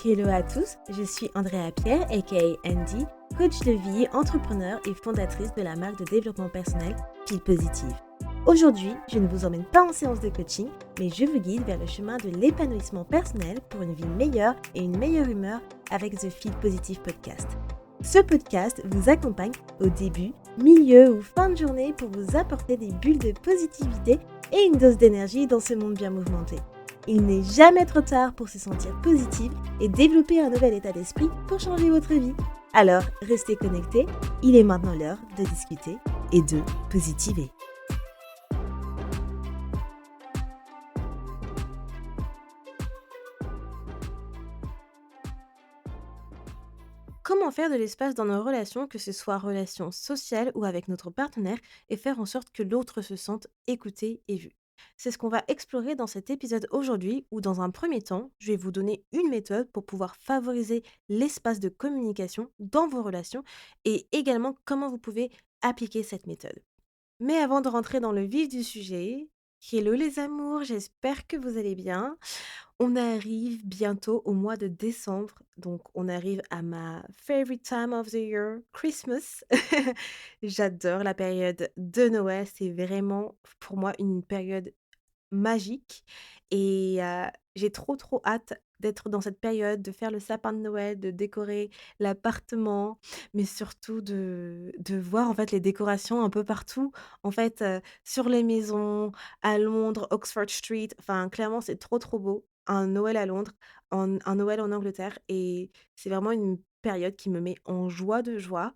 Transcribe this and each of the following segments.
Hello à tous, je suis Andrea Pierre, aka Andy, coach de vie, entrepreneur et fondatrice de la marque de développement personnel Feel Positive. Aujourd'hui, je ne vous emmène pas en séance de coaching, mais je vous guide vers le chemin de l'épanouissement personnel pour une vie meilleure et une meilleure humeur avec The Feel Positive Podcast. Ce podcast vous accompagne au début, milieu ou fin de journée pour vous apporter des bulles de positivité et une dose d'énergie dans ce monde bien mouvementé. Il n'est jamais trop tard pour se sentir positive et développer un nouvel état d'esprit pour changer votre vie. Alors, restez connectés, il est maintenant l'heure de discuter et de positiver. Comment faire de l'espace dans nos relations, que ce soit relations sociales ou avec notre partenaire, et faire en sorte que l'autre se sente écouté et vu? C'est ce qu'on va explorer dans cet épisode aujourd'hui où dans un premier temps, je vais vous donner une méthode pour pouvoir favoriser l'espace de communication dans vos relations et également comment vous pouvez appliquer cette méthode. Mais avant de rentrer dans le vif du sujet, hello les amours, j'espère que vous allez bien. On arrive bientôt au mois de décembre, donc on arrive à ma favorite time of the year, Christmas. J'adore la période de Noël, c'est vraiment pour moi une période magique et j'ai trop hâte d'être dans cette période, de faire le sapin de Noël, de décorer l'appartement, mais surtout de voir, en fait, les décorations un peu partout, en fait, sur les maisons, à Londres, Oxford Street, enfin, clairement, c'est trop beau. Un Noël à Londres, un Noël en Angleterre et c'est vraiment une période qui me met en joie de joie.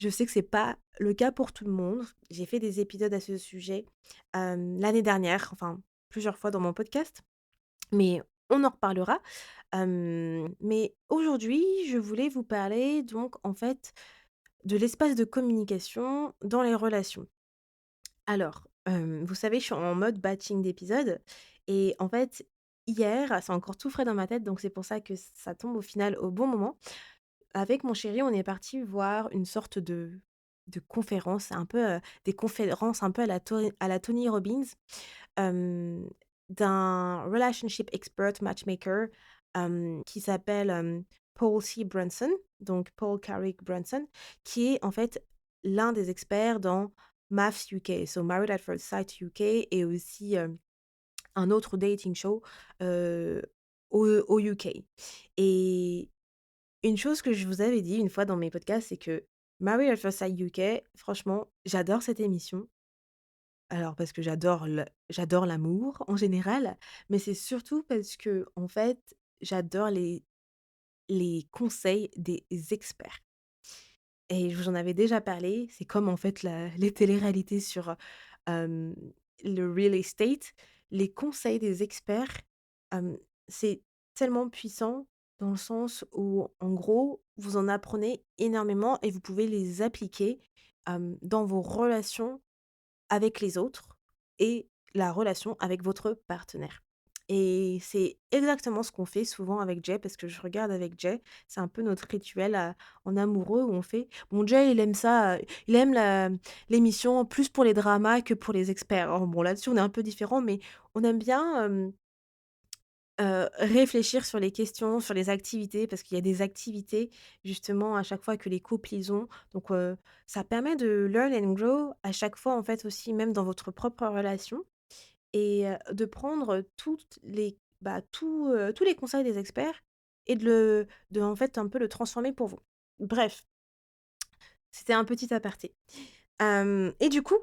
Je sais que c'est pas le cas pour tout le monde. J'ai fait des épisodes à ce sujet, l'année dernière, enfin plusieurs fois dans mon podcast, mais on en reparlera. Mais aujourd'hui, je voulais vous parler donc en fait de l'espace de communication dans les relations. Alors, vous savez, je suis en mode batching d'épisodes et en fait, hier, c'est encore tout frais dans ma tête, donc c'est pour ça que ça tombe au final au bon moment. Avec mon chéri, on est parti voir une sorte de conférence, un peu, des conférences un peu à la Tony Robbins. hem, D'un relationship expert matchmaker, qui s'appelle, Paul C. Brunson, donc Paul Carrick Brunson, qui est en fait l'un des experts dans MAFS UK, so Married at First Sight UK et aussi, un autre dating show, heu, au UK et une chose que je vous avais dit une fois dans mes podcasts, c'est que Married at First Sight UK, franchement, j'adore cette émission. Alors parce que j'adore l'amour en général, mais c'est surtout parce que en fait, j'adore les conseils des experts et je vous en avais déjà parlé, c'est comme en fait la les téléréalités sur, hem, le real estate. Les conseils des experts, hem, c'est tellement puissant dans le sens où, en gros, vous en apprenez énormément et vous pouvez les appliquer, dans vos relations avec les autres et la relation avec votre partenaire. Et c'est exactement ce qu'on fait souvent avec Jay, parce que je regarde avec Jay, c'est un peu notre rituel en amoureux où on fait. Bon, Jay, il aime ça, il aime l'émission plus pour les dramas que pour les experts, hein. Bon, là-dessus, on est un peu différents, mais on aime bien réfléchir sur les questions, sur les activités, parce qu'il y a des activités justement à chaque fois que les couples ils ont. Donc ça permet de learn and grow à chaque fois en fait aussi, même dans votre propre relation et de prendre tous les conseils des experts et de en fait un peu le transformer pour vous. Bref, c'était un petit aparté. Et du coup,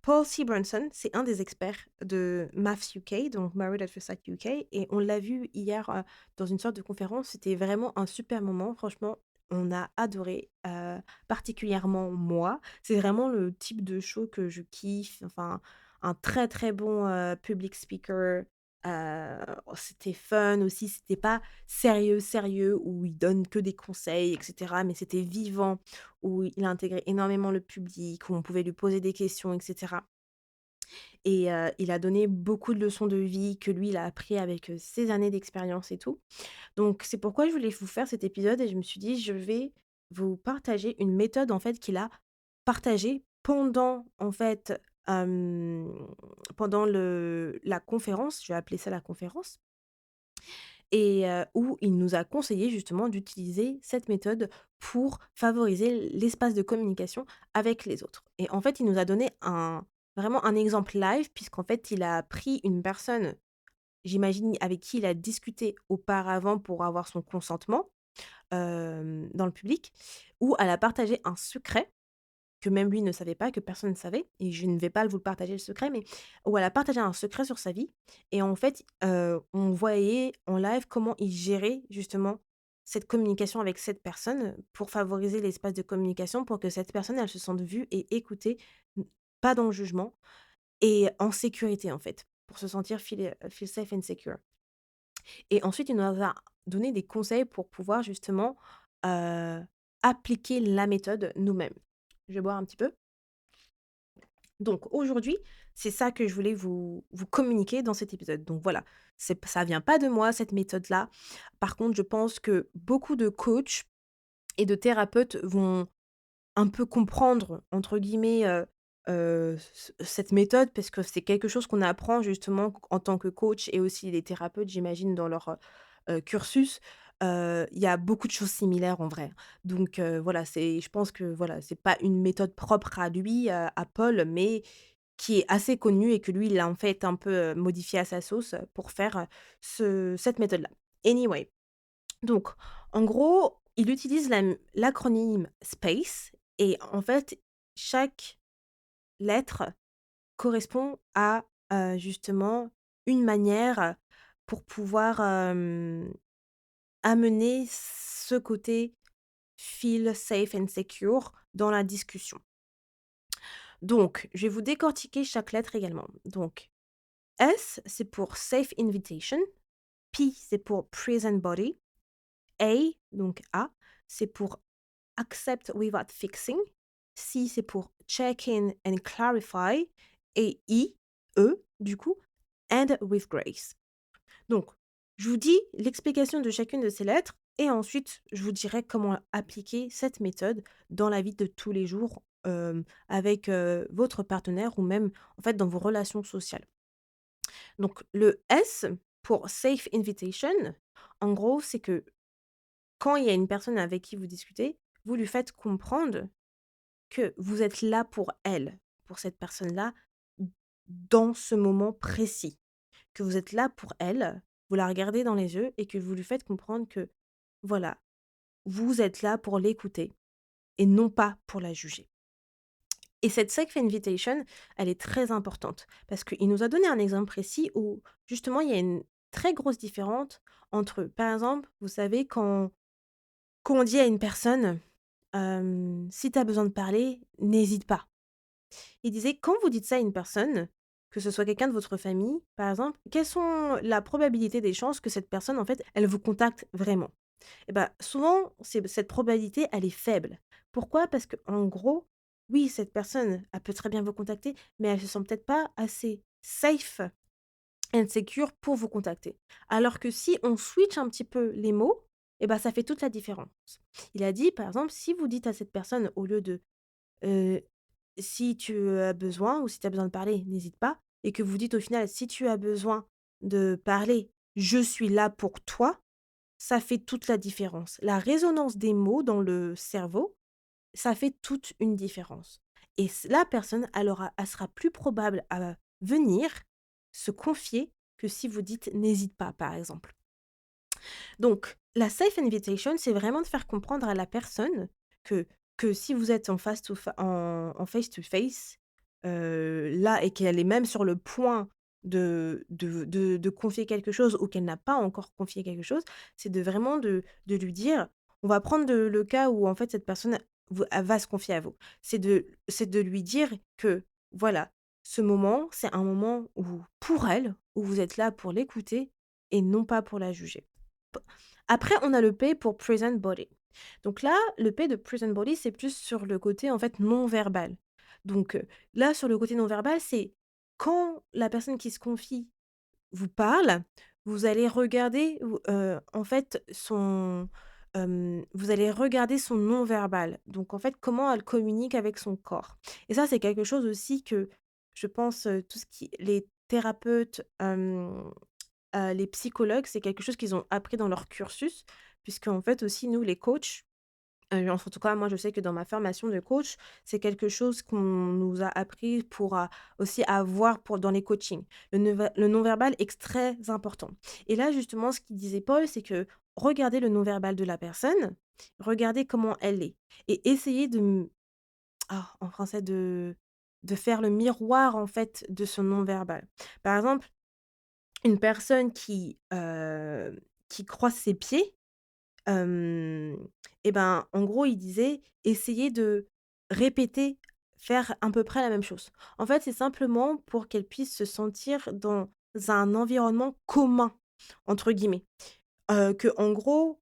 Paul C. Brunson, c'est un des experts de MAFS UK, donc Married at First Sight UK, et on l'a vu hier dans une sorte de conférence. C'était vraiment un super moment. Franchement, on a adoré, particulièrement moi. C'est vraiment le type de show que je kiffe. Enfin, un très bon public speaker. C'était fun aussi. C'était pas sérieux, où il donne que des conseils, etc. Mais c'était vivant où il a intégré énormément le public, où on pouvait lui poser des questions et cetera et il a donné beaucoup de leçons de vie que lui, il a appris avec, ses années d'expérience et tout. Donc c'est pourquoi je voulais vous faire cet épisode et je me suis dit: «Je vais vous partager une méthode, en fait, qu'il a partagée pendant, en fait, pendant le la conférence», je vais appeler ça la conférence et où il nous a conseillé justement d'utiliser cette méthode pour favoriser l'espace de communication avec les autres. Et en fait, il nous a donné vraiment un exemple live puisqu'en fait, il a pris une personne, j'imagine, avec qui il a discuté auparavant pour avoir son consentement, dans le public, où elle a partagé un secret que même lui ne savait pas, que personne ne savait et je ne vais pas vous le partager le secret, mais où elle a partagé un secret sur sa vie et en fait, on voyait en live comment il gérait justement cette communication avec cette personne pour favoriser l'espace de communication pour que cette personne, elle se sente vue et écoutée, n pas dans le jugement et en sécurité, en fait, pour se sentir feel safe and secure. Et ensuite, il nous a donné des conseils pour pouvoir justement, heu, appliquer la méthode nous-mêmes. Je vais boire un petit peu. Donc aujourd'hui, c'est ça que je voulais vous communiquer dans cet épisode. Donc voilà, ça vient pas de moi cette méthode-là. Par contre, je pense que beaucoup de coachs et de thérapeutes vont un peu «comprendre» entre guillemets, cette méthode parce que c'est quelque chose qu'on apprend justement en tant que coach et aussi les thérapeutes, j'imagine, dans leur, cursus. Il y a beaucoup de choses similaires en vrai. Donc voilà, je pense que voilà, c'est pas une méthode propre à lui, à Paul, mais qui est assez connue et que lui, il l'a en fait un peu, modifiée à sa sauce, pour faire, cette méthode-là. Anyway, donc en gros, il utilise l'acronyme SPACE et en fait, chaque lettre correspond à, justement une manière pour pouvoir, amener ce côté feel safe and secure dans la discussion. Donc, je vais vous décortiquer chaque lettre également. Donc, S, c'est pour safe invitation. P, c'est pour present body. A, donc A, c'est pour accept without fixing. C, c'est pour check in and clarify. Et I, E, du coup, and with grace. Donc, je vous dis l'explication de chacune de ces lettres et ensuite je vous dirai comment appliquer cette méthode dans la vie de tous les jours, avec, votre partenaire ou même, en fait, dans vos relations sociales. Donc le S pour safe invitation, en gros, c'est que quand il y a une personne avec qui vous discutez, vous lui faites comprendre que vous êtes là pour elle, pour cette personne-là, dans ce moment précis. Que vous êtes là pour elle, vous la regardez dans les yeux et que vous lui faites comprendre que, voilà, vous êtes là pour l'écouter et non pas pour la juger. Et cette safe invitation, elle est très importante parce qu'il nous a donné un exemple précis où justement il y a une très grosse différence entre, par exemple, vous savez, quand on dit à une personne, «Si tu as besoin de parler, n'hésite pas». Il disait: «Quand vous dites ça à une personne, que ce soit quelqu'un de votre famille, par exemple, quelles sont la probabilité des chances que cette personne, en fait, elle vous contacte vraiment?» Et bah, souvent, cette probabilité, elle est faible. Pourquoi? Parce que en gros, oui, cette personne, elle peut très bien vous contacter, mais elle se sent peut-être pas assez safe and secure pour vous contacter. Alors que si on switch un petit peu les mots, et bah, ça fait toute la différence. Il a dit, par exemple, si vous dites à cette personne au lieu de, «Si tu as besoin» ou «Si tu as besoin de parler, n'hésite pas» et que vous dites au final: «Si tu as besoin de parler, je suis là pour toi», ça fait toute la différence. La résonance des mots dans le cerveau, ça fait toute une différence et la personne, elle sera plus probable à venir se confier que si vous dites: «N'hésite pas», par exemple. Donc la safe invitation, c'est vraiment de faire comprendre à la personne que si vous êtes en face to face, là et qu'elle est même sur le point de confier quelque chose ou qu'elle n'a pas encore confié quelque chose, c'est vraiment de lui dire on va prendre le cas où en fait cette personne elle va se confier à vous. C'est de lui dire que voilà, ce moment, c'est un moment où pour elle, où vous êtes là pour l'écouter et non pas pour la juger. P Après, on a le P pour present body. Donc là, le P de present body, c'est plus sur le côté, en fait, non verbal. Donc, là, sur le côté non verbal, c'est quand la personne qui se confie vous parle, vous allez regarder en fait, vous allez regarder son non verbal. Donc, en fait, comment elle communique avec son corps. Et ça, c'est quelque chose aussi que je pense, tout ce qui les thérapeutes, les psychologues, c'est quelque chose qu'ils ont appris dans leur cursus, puisqu'en fait aussi nous les coachs, en tout cas moi je sais que dans ma formation de coach, c'est quelque chose qu'on nous a appris pour, aussi avoir pour dans les coachings. Le non-verbal est très important et là justement ce qu'il disait Paul, c'est que regardez le non-verbal de la personne, regardez comment elle est et essayez en français de faire le miroir en fait de son non-verbal. Par exemple, une personne qui croise ses pieds, hem et ben, en gros, il disait: «Essayez de répéter, faire à peu près la même chose». En fait, c'est simplement pour qu'elle puisse se sentir dans un environnement «commun» entre guillemets. En gros,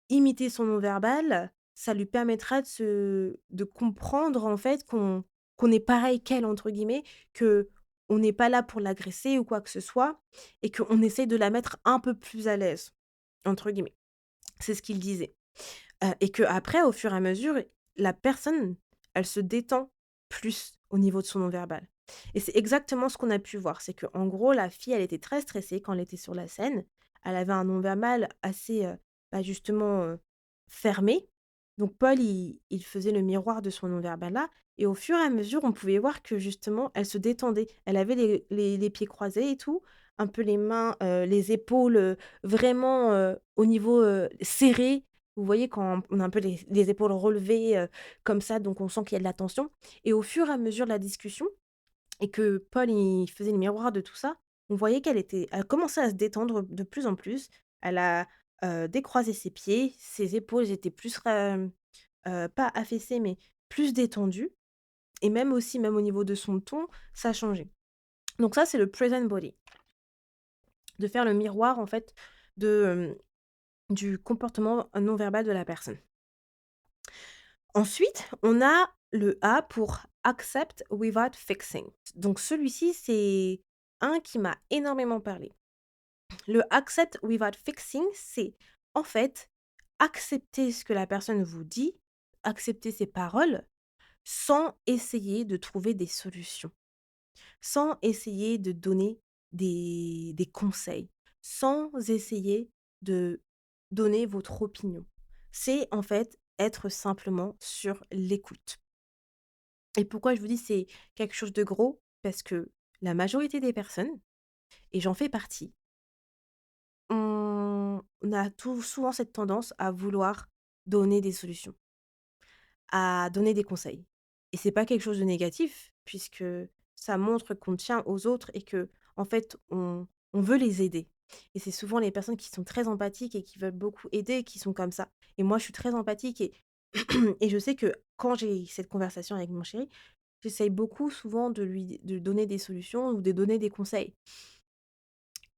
imiter son non-verbal, ça lui permettra de comprendre en fait qu'on est «pareil qu'elle» entre guillemets, que on n'est pas là pour l'agresser ou quoi que ce soit et qu'on essaie de la mettre un peu plus «à l'aise» entre guillemets. C'est ce qu'il disait. Et qu'après, au fur et à mesure, la personne, elle se détend plus au niveau de son non-verbal. Et c'est exactement ce qu'on a pu voir. C'est qu'en gros, la fille, elle était très stressée quand elle était sur la scène. Elle avait un non-verbal assez, justement, fermé. Donc Paul, il faisait le miroir de son non-verbal-là et au fur et à mesure, on pouvait voir que justement, elle se détendait. Elle avait les pieds croisés et tout, un peu les mains, les épaules, vraiment, au niveau, serré. Vous voyez quand on a un peu les épaules relevées, comme ça, donc on sent qu'il y a de la tension et au fur et à mesure de la discussion et que Paul, il faisait le miroir de tout ça, on voyait elle commençait à se détendre de plus en plus. Elle a, décroisé ses pieds, ses épaules étaient plus pas affaissées, mais plus détendues et même au niveau de son ton, ça a changé. Donc ça, c'est le present body, de faire le miroir, en fait, de, du comportement non verbal de la personne. Ensuite, on a le A pour accept without fixing. Donc celui-ci, c'est un qui m'a énormément parlé. Le accept without fixing, c'est en fait accepter ce que la personne vous dit, accepter ses paroles, sans essayer de trouver des solutions, sans essayer de donner des conseils, sans essayer de donner votre opinion. C'est en fait être simplement sur l'écoute. Et pourquoi je vous dis c'est quelque chose de gros? Parce que la majorité des personnes, et j'en fais partie, on a tout souvent cette tendance à vouloir donner des solutions, à donner des conseils. Et c'est pas quelque chose de négatif, puisque ça montre qu'on tient aux autres et que en fait, on veut les aider. Et c'est souvent les personnes qui sont très empathiques et qui veulent beaucoup aider qui sont comme ça. Et moi, je suis très empathique et et je sais que quand j'ai cette conversation avec mon chéri, j'essaye beaucoup souvent de donner des solutions ou de donner des conseils.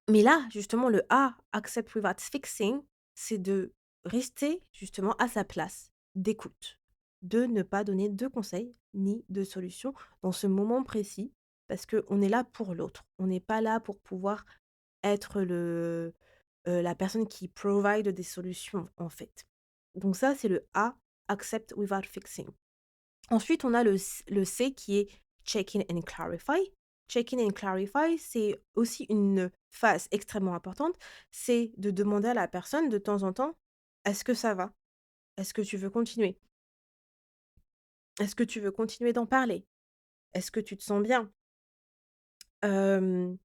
Mais là, justement, le A, accept without fixing, c'est de rester justement à sa place d'écoute, de ne pas donner de conseils ni de solutions dans ce moment précis, parce qu'on est là pour l'autre. On n'est pas là pour pouvoir être la personne qui provide des solutions, en fait. Donc ça, c'est le A, accept without fixing. Ensuite, on a le C qui est check in and clarify. Check in and clarify, c'est aussi une phase extrêmement importante. C'est de demander à la personne de temps en temps: «Est-ce que ça va? Est-ce que tu veux continuer? Est-ce que tu veux continuer d'en parler? Est-ce que tu te sens bien?» Hem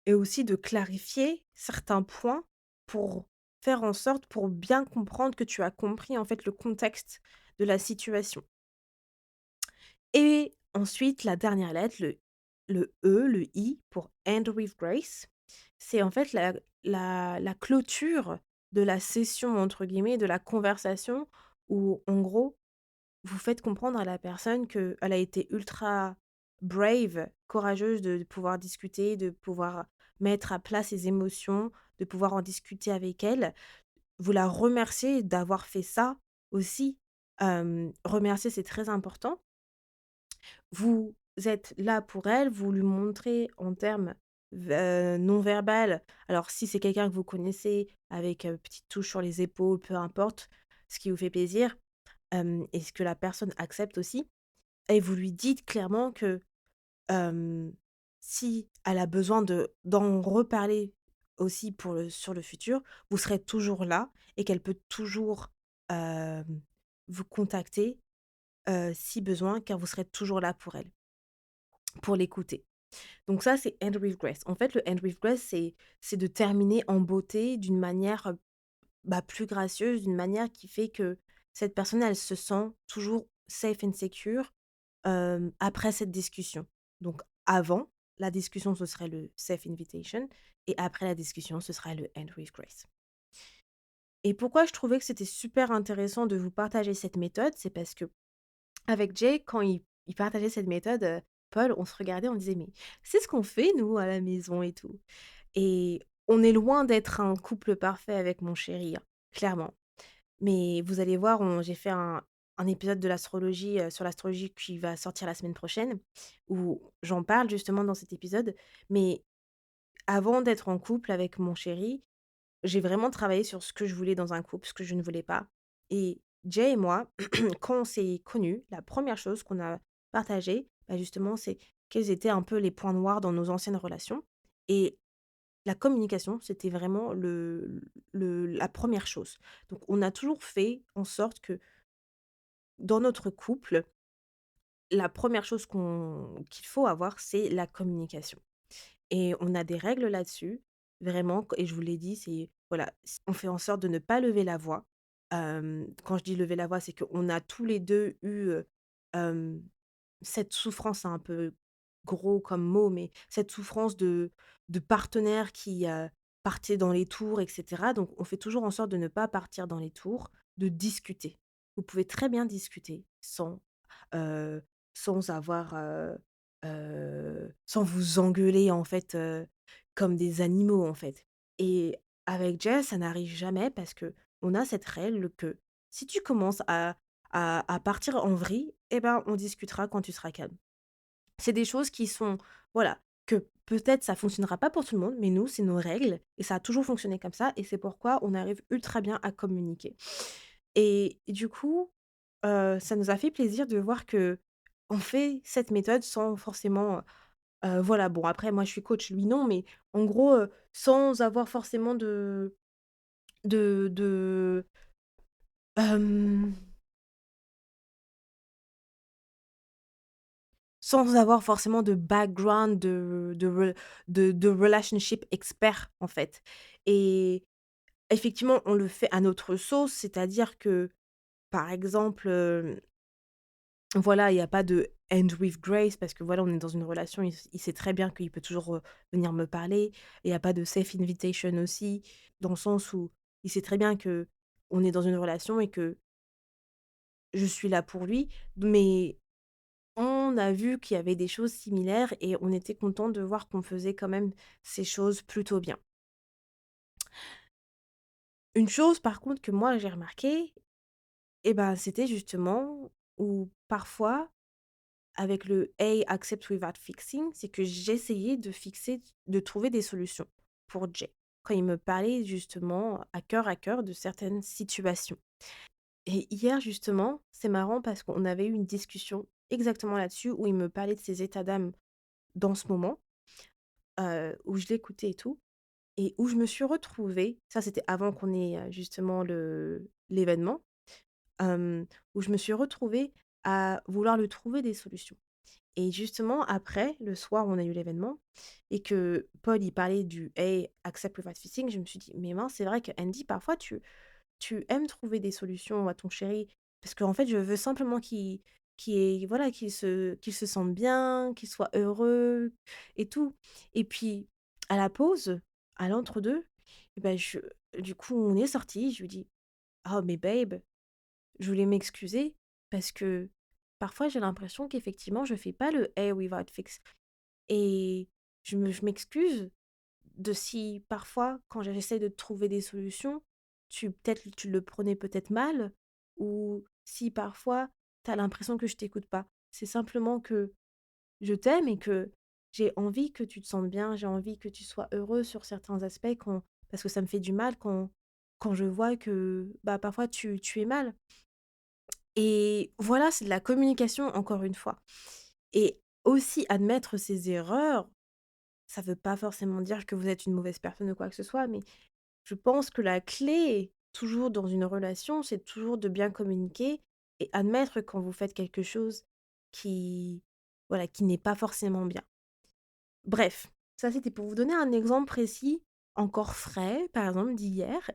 et aussi de clarifier certains points pour faire en sorte pour bien comprendre que tu as compris, en fait, le contexte de la situation. Et ensuite, la dernière lettre, le E, le I pour end with grace, c'est en fait la clôture de la «session» entre guillemets, de la conversation où en gros, vous faites comprendre à la personne qu'elle a été ultra brave, courageuse de pouvoir discuter, de pouvoir mettre à plat ses émotions, de pouvoir en discuter avec elle. Vous la remerciez d'avoir fait ça aussi. Remercier, c'est très important. Vous êtes là pour elle, vous lui montrez en termes non verbal. Alors si c'est quelqu'un que vous connaissez avec, petite touche sur les épaules, peu importe, ce qui vous fait plaisir, et ce que la personne accepte aussi et vous lui dites clairement que, hem, si elle a besoin d'en reparler aussi pour le sur le futur, vous serez toujours là et qu'elle peut toujours, hem, vous contacter, si besoin, car vous serez toujours là pour elle, pour l'écouter. Donc ça, c'est end with grace. En fait, le end with grace, c'est de terminer en beauté d'une manière, bah, plus gracieuse, d'une manière qui fait que cette personne, elle se sent toujours safe and secure, après cette discussion. Donc avant la discussion, ce serait le safe invitation et après la discussion, ce sera le end with grace. Et pourquoi je trouvais que c'était super intéressant de vous partager cette méthode, c'est parce que avec Jay, quand il partageait cette méthode, Paul, on se regardait, on disait: «Mais c'est ce qu'on fait nous à la maison et tout». Et on est loin d'être un couple parfait avec mon chéri, hein, clairement. Mais vous allez voir, j'ai fait un épisode de l'astrologie, sur l'astrologie qui va sortir la semaine prochaine, où j'en parle justement dans cet épisode. Mais avant d'être en couple avec mon chéri, j'ai vraiment travaillé sur ce que je voulais dans un couple, ce que je ne voulais pas. Et Jay et moi, quand on s'est connus, la première chose qu'on a partagée, bah, justement, c'est quels étaient un peu les points noirs dans nos anciennes relations. Et la communication, c'était vraiment la première chose. Donc on a toujours fait en sorte que dans notre couple, la première chose qu'il faut avoir, c'est la communication. Et on a des règles là-dessus, vraiment et je vous l'ai dit, c'est voilà, on fait en sorte de ne pas lever la voix. Quand je dis lever la voix, c'est qu'on a tous les 2 eu, hem, cette souffrance, c'est un peu gros comme mot, mais cette souffrance de partenaires qui, partaient dans les tours et cetera. Donc on fait toujours en sorte de ne pas partir dans les tours, de discuter. Vous pouvez très bien discuter heu, sans avoir, sans vous engueuler en fait, comme des animaux en fait. Et avec Jess, ça n'arrive jamais parce que on a cette règle que si tu commences à partir en vrille, eh ben, on discutera quand tu seras calme. C'est des choses qui sont voilà, que peut-être ça fonctionnera pas pour tout le monde, mais nous, c'est nos règles et ça a toujours fonctionné comme ça et c'est pourquoi on arrive ultra bien à communiquer. Et du coup, ça nous a fait plaisir de voir que on fait cette méthode sans forcément, voilà, bon après moi je suis coach, lui non, mais en gros, sans avoir forcément de, hem, sans avoir forcément de background de relationship expert, en fait. Et effectivement, on le fait à notre sauce, c'est-à-dire que, par exemple, voilà, il y a pas de end with grace parce que voilà, on est dans une relation, il sait très bien qu'il peut toujours, venir me parler. Il y a pas de safe invitation aussi, dans le sens où il sait très bien que on est dans une relation et que je suis là pour lui. Mais on a vu qu'il y avait des choses similaires et on était content de voir qu'on faisait quand même ces choses plutôt bien. Une chose par contre que moi j'ai remarqué et ben, c'était justement où parfois avec le «Hey, accept without fixing», c'est que j'essayais de trouver des solutions pour Jay, quand il me parlait justement à cœur de certaines situations. Et hier justement, c'est marrant parce qu'on avait eu une discussion exactement là-dessus, où il me parlait de ses états d'âme dans ce moment, où je l'écoutais et tout et où je me suis retrouvée, ça c'était avant qu'on ait, justement l'événement, où je me suis retrouvée à vouloir lui trouver des solutions. Et justement, après, le soir où on a eu l'événement et que Paul, il parlait du «Hey, accept without fixing», je me suis dit: «Mais mince, c'est vrai que Andy, parfois tu aimes trouver des solutions à ton chéri parce qu'en fait, je veux simplement voilà, qu'il se sente bien, qu'il soit heureux et tout». Et puis à la pause, à l'entre-deux, et ben du coup, on est sorti. Je lui dis: «Oh mais babe, je voulais m'excuser parce que parfois j'ai l'impression qu'effectivement je fais pas le "Hey, without fix". Et je m'excuse de si parfois, quand j'essaie de trouver des solutions, tu le prenais peut-être mal ou si parfois tu as l'impression que je t'écoute pas. C'est simplement que je t'aime et que j'ai envie que tu te sentes bien, j'ai envie que tu sois heureux sur certains aspects parce que ça me fait du mal quand je vois que, bah, parfois tu es mal». Et voilà, c'est de la communication encore une fois. Et aussi admettre ses erreurs, ça veut pas forcément dire que vous êtes une mauvaise personne ou quoi que ce soit, mais je pense que la clé, toujours dans une relation, c'est toujours de bien communiquer et admettre quand vous faites quelque chose qui, voilà, qui n'est pas forcément bien. Bref, ça c'était pour vous donner un exemple précis, encore frais, par exemple d'hier,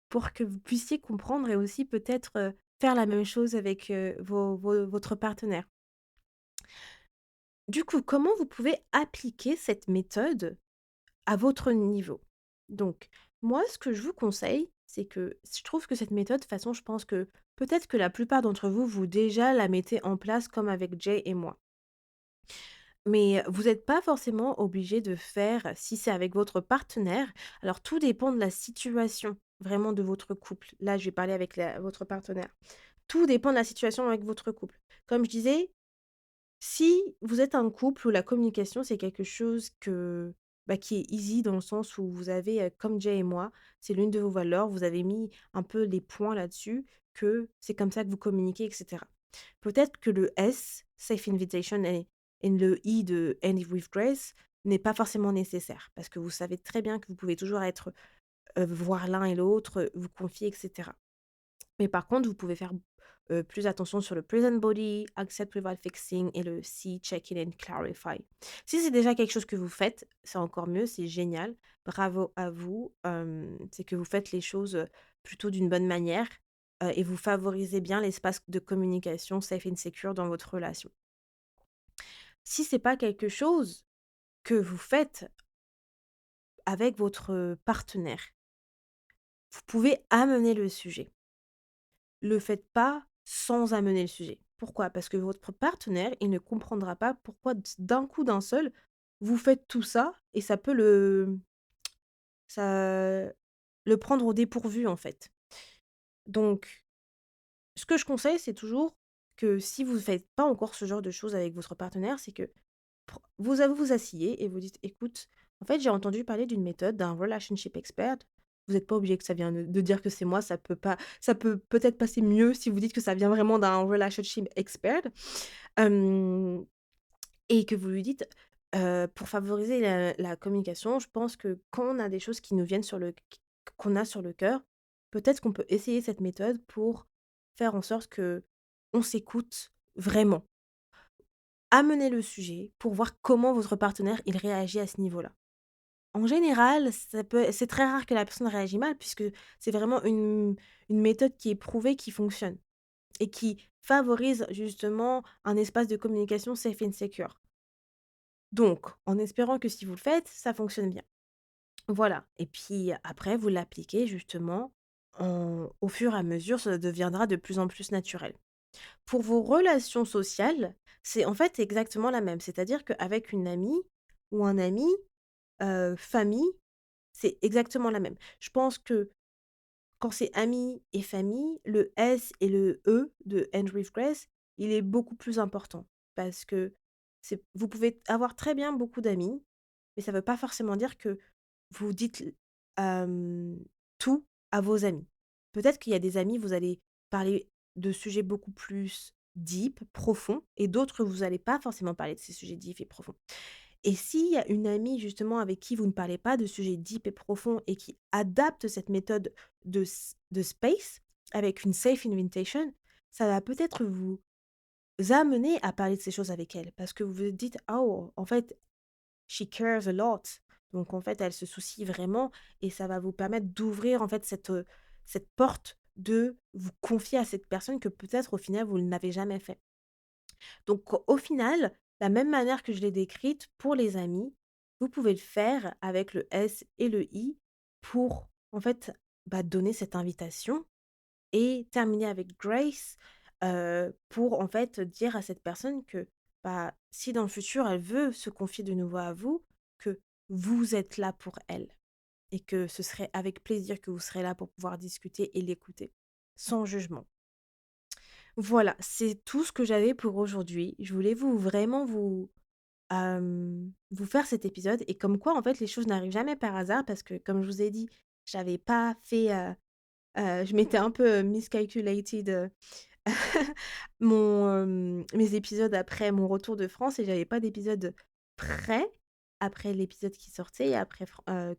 pour que vous puissiez comprendre et aussi peut-être, faire la même chose avec, votre partenaire. Du coup, comment vous pouvez appliquer cette méthode à votre niveau? Donc, moi, ce que je vous conseille, c'est que je trouve que cette méthode, de toute façon, je pense que peut-être que la plupart d'entre vous, vous déjà la mettez en place comme avec Jay et moi. Mais vous n'êtes pas forcément obligé de faire si c'est avec votre partenaire. Alors tout dépend de la situation, vraiment de votre couple. Là, je vais parler avec votre partenaire. Tout dépend de la situation avec votre couple. Comme je disais, si vous êtes un couple où la communication, c'est quelque chose qui est easy dans le sens où vous avez, comme Jay et moi, c'est l'une de vos valeurs, vous avez mis un peu les points là-dessus, que c'est comme ça que vous communiquez, et cetera. Peut-être que le S, Safe Invitation et le I de End with Grace n'est pas forcément nécessaire parce que vous savez très bien que vous pouvez toujours être, voir l'un et l'autre, vous confier, et cetera. Mais par contre, vous pouvez faire, plus attention sur le present body, accept without fixing et le C, check in and clarify. Si c'est déjà quelque chose que vous faites, c'est encore mieux, c'est génial. Bravo à vous, c'est que vous faites les choses, plutôt d'une bonne manière, et vous favorisez bien l'espace de communication safe and secure dans votre relation. Si c'est pas quelque chose que vous faites avec votre partenaire, vous pouvez amener le sujet. Le faites pas sans amener le sujet. Pourquoi? Parce que votre partenaire, il ne comprendra pas pourquoi d'un coup, d'un seul, vous faites tout ça et ça le prendre au dépourvu, en fait. Donc, ce que je conseille, c'est toujours que si vous ne faites pas encore ce genre de choses avec votre partenaire, c'est que vous asseyez et vous dites: «Écoute, en fait, j'ai entendu parler d'une méthode d'un relationship expert». Vous n'êtes pas obligé que ça vienne de dire que c'est moi, ça peut peut-être passer mieux si vous dites que ça vient vraiment d'un relationship expert, hem et que vous lui dites, «Pour favoriser la communication, je pense que quand on a des choses qui nous viennent qu'on a sur le cœur, peut-être qu'on peut essayer cette méthode pour faire en sorte que on s'écoute vraiment». Amenez le sujet pour voir comment votre partenaire, il réagit à ce niveau-là. En général, c'est très rare que la personne réagit mal puisque c'est vraiment une méthode qui est prouvée, qui fonctionne et qui favorise justement un espace de communication safe and secure. Donc, en espérant que si vous le faites, ça fonctionne bien. Voilà et puis après vous l'appliquez justement au fur et à mesure, ça deviendra de plus en plus naturel. Pour vos relations sociales, c'est en fait exactement la même. C'est-à-dire qu'avec une amie ou un ami, famille, c'est exactement la même. Je pense que quand c'est amis et famille, le S et le E de Andrew Grace, il est beaucoup plus important parce que vous pouvez avoir très bien beaucoup d'amis, mais ça ne veut pas forcément dire que vous dites tout à vos amis. Peut-être qu'il y a des amis, vous allez parler de sujets beaucoup plus deep, profonds, et d'autres, vous allez pas forcément parler de ces sujets deep et profonds. Et s'il y a une amie justement avec qui vous ne parlez pas de sujets deep et profonds et qui adapte cette méthode de space avec une safe invitation, ça va peut-être vous amener à parler de ces choses avec elle parce que vous vous dites: «Oh, en fait, she cares a lot». Donc en fait, elle se soucie vraiment et ça va vous permettre d'ouvrir en fait cette porte de vous confier à cette personne que peut-être au final vous n'avez jamais fait. Donc au final, la même manière que je l'ai décrite pour les amis, vous pouvez le faire avec le S et le I pour en fait, donner cette invitation et terminer avec Grace, pour en fait dire à cette personne que, si dans le futur elle veut se confier de nouveau à vous, que vous êtes là pour elle et que ce serait avec plaisir que vous serez là pour pouvoir discuter et l'écouter, sans jugement. Voilà, c'est tout ce que j'avais pour aujourd'hui. Je voulais vous faire cet épisode et comme quoi en fait les choses n'arrivent jamais par hasard parce que comme je vous ai dit, j'avais pas fait, je m'étais un peu, miscalculated, mes épisodes après mon retour de France et j'avais pas d'épisode prêt après l'épisode qui sortait et après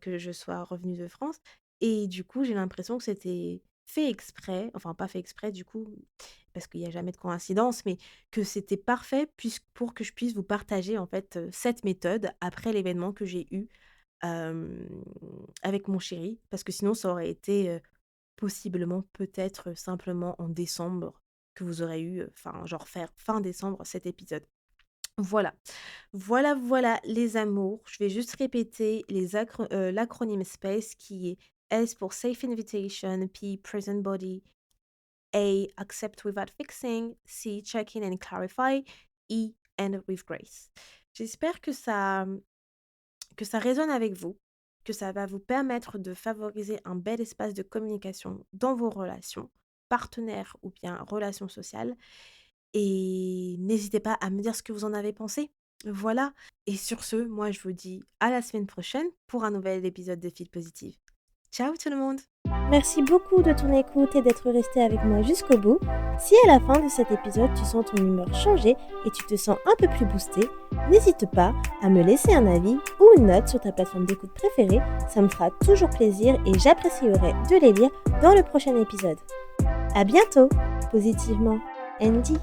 que je sois revenue de France et du coup, j'ai l'impression que c'était fait exprès, enfin pas fait exprès du coup, parce qu'il y a jamais de coïncidence, mais que c'était parfait pour que je puisse vous partager en fait, cette méthode après l'événement que j'ai eu, hem, avec mon chéri. Parce que sinon ça aurait été, possiblement, peut-être, simplement en décembre que vous aurez eu, enfin genre faire fin décembre cet épisode. Voilà. Voilà, voilà les amours. Je vais juste répéter l'acronyme SPACE qui est S pour Safe Invitation, P Present Body, A Accept Without Fixing, C Check in and Clarify, E End with Grace. J'espère que ça résonne avec vous, que ça va vous permettre de favoriser un bel espace de communication dans vos relations, partenaires ou bien relations sociales. Et n'hésitez pas à me dire ce que vous en avez pensé. Voilà. Et sur ce, moi je vous dis à la semaine prochaine pour un nouvel épisode de Fil Positive. Ciao tout le monde! Merci beaucoup de ton écoute et d'être resté avec moi jusqu'au bout. Si à la fin de cet épisode tu sens ton humeur changer et tu te sens un peu plus boosté, n'hésite pas à me laisser un avis ou une note sur ta plateforme d'écoute préférée, ça me fera toujours plaisir et j'apprécierai de les lire dans le prochain épisode. À bientôt, positivement, Andy.